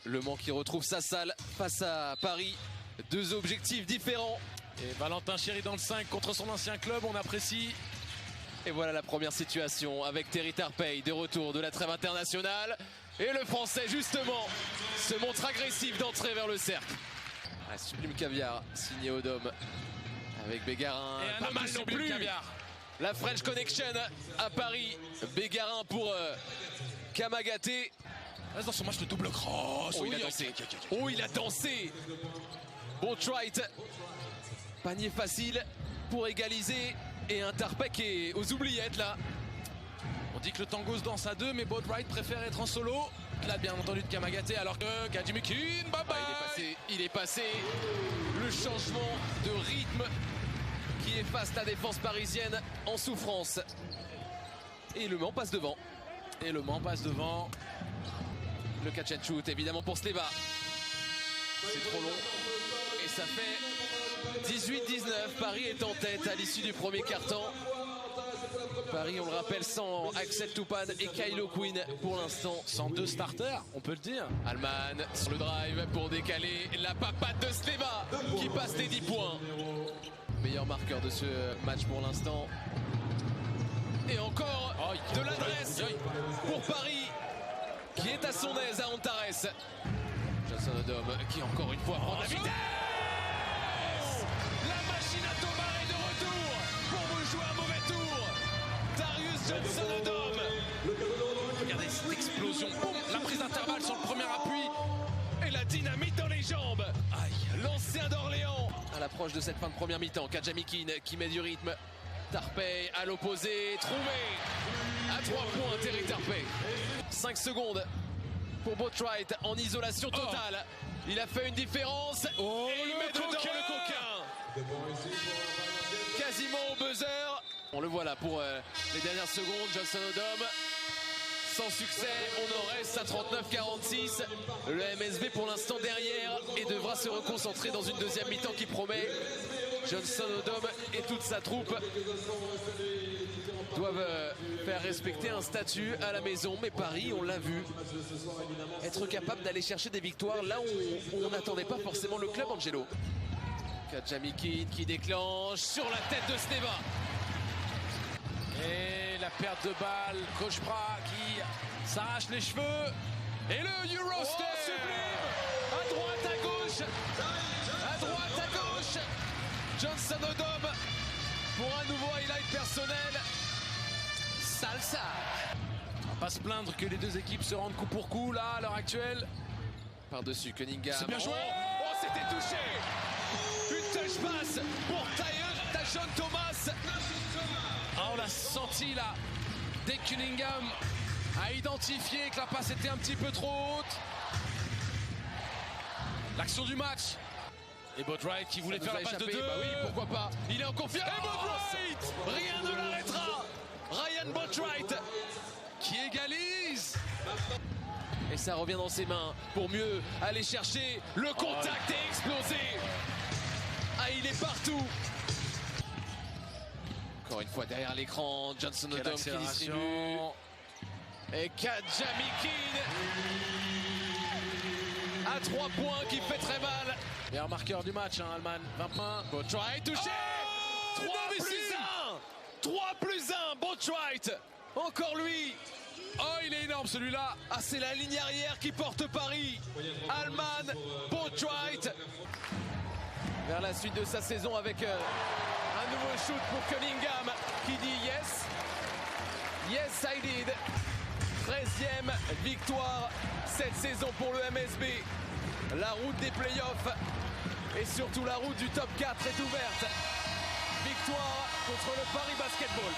Le Mans qui retrouve sa salle face à Paris. Deux objectifs différents. Et Valentin Chéry dans le 5 contre son ancien club, on apprécie. Et voilà la première situation avec Terry Tarpey de retour de la trêve internationale. Et le Français justement se montre agressif d'entrer vers le cercle. La Sublime Caviar signé au Dôme avec Bégarin. Et pas mal non plus. Caviar. La French Connection à Paris. Bégarin pour Kamagaté. Reste dans son match de double cross. Oh, il a dansé. Oh, il a dansé. Boatwright. Panier facile pour égaliser. Et un Tarpey qui est aux oubliettes là. On dit que le tango se danse à deux, mais Boatwright préfère être en solo. Là, bien entendu, de Kamagaté, alors que Kajimikin, bye bye. Il est passé. Le changement de rythme qui efface la défense parisienne en souffrance. Et Le Mans passe devant. Le catch and shoot évidemment pour Sleva. C'est trop long. Et ça fait 18-19. Paris est en tête à l'issue du premier quart-temps. Paris, on le rappelle, sans Axel Toupane et Kylo Quinn pour l'instant. Sans deux starters, on peut le dire. Alman sur le drive pour décaler la papate de Sleva qui passe les 10 points. Meilleur marqueur de ce match pour l'instant. Et encore de l'adresse pour Paris qui est à son aise à Antares. Johnson Odom qui encore une fois prend la vitesse. La machine à Thomas est de retour pour vous jouer un mauvais tour. Darius Johnson Odom. Regardez cette explosion. Boum, la prise d'intervalle sur le premier appui. Et la dynamite dans les jambes. Aïe, l'ancien d'Orléans. À l'approche de cette fin de première mi-temps, Kajamikin qui met du rythme. Tarpey à l'opposé, Troumé à 3 points, Terry Tarpey. 5 secondes pour Boatwright en isolation totale. Il a fait une différence. Et il met dedans le coquin. Quasiment au buzzer. On le voit là pour les dernières secondes. Johnson Odom. Sans succès, on en reste à 39-46. Le MSB pour l'instant derrière et devra se reconcentrer dans une deuxième mi-temps qui promet. Johnson Odom et toute sa troupe doivent faire respecter un statut à la maison. Mais Paris, on l'a vu, être capable d'aller chercher des victoires là où on n'attendait pas forcément le club, Angelo. Kajamikin qui déclenche sur la tête de Sleva. Et la perte de balle, Kochpra qui s'arrache les cheveux. Et le Eurostep sublime. À droite, à gauche. À droite, à gauche. Johnson Odom pour un nouveau highlight personnel. Salsa. On va pas se plaindre que les deux équipes se rendent coup pour coup là à l'heure actuelle. Par-dessus Cunningham. C'est bien joué. Oh, c'était touché. Une touch pass pour Tajon Thomas. On l'a senti là, dès que Cunningham a identifié que la passe était un petit peu trop haute. L'action du match. Et Boatwright qui voulait faire la passe de deux. Bah oui, pourquoi pas. Il est en confiance. Et Boatwright, rien ne l'arrêtera. Ryan Boatwright qui égalise. Et ça revient dans ses mains pour mieux aller chercher. Le contact est explosé. Ah, il est partout. Encore une fois derrière l'écran, Johnson Odom qui distribue. Et Kajamikin à 3 points qui fait très mal. Meilleur marqueur du match, Alman. 20 points. Boatwright touché. 3 plus 1, Boatwright. Encore lui. Oh, il est énorme celui-là. Ah, c'est la ligne arrière qui porte Paris. Alman, Boatwright. Vers la suite de sa saison avec un nouveau shoot pour Cunningham qui dit yes. Yes, I did. 13e victoire cette saison pour le MSB. La route des playoffs et surtout la route du top 4 est ouverte. Victoire contre le Paris Basketball.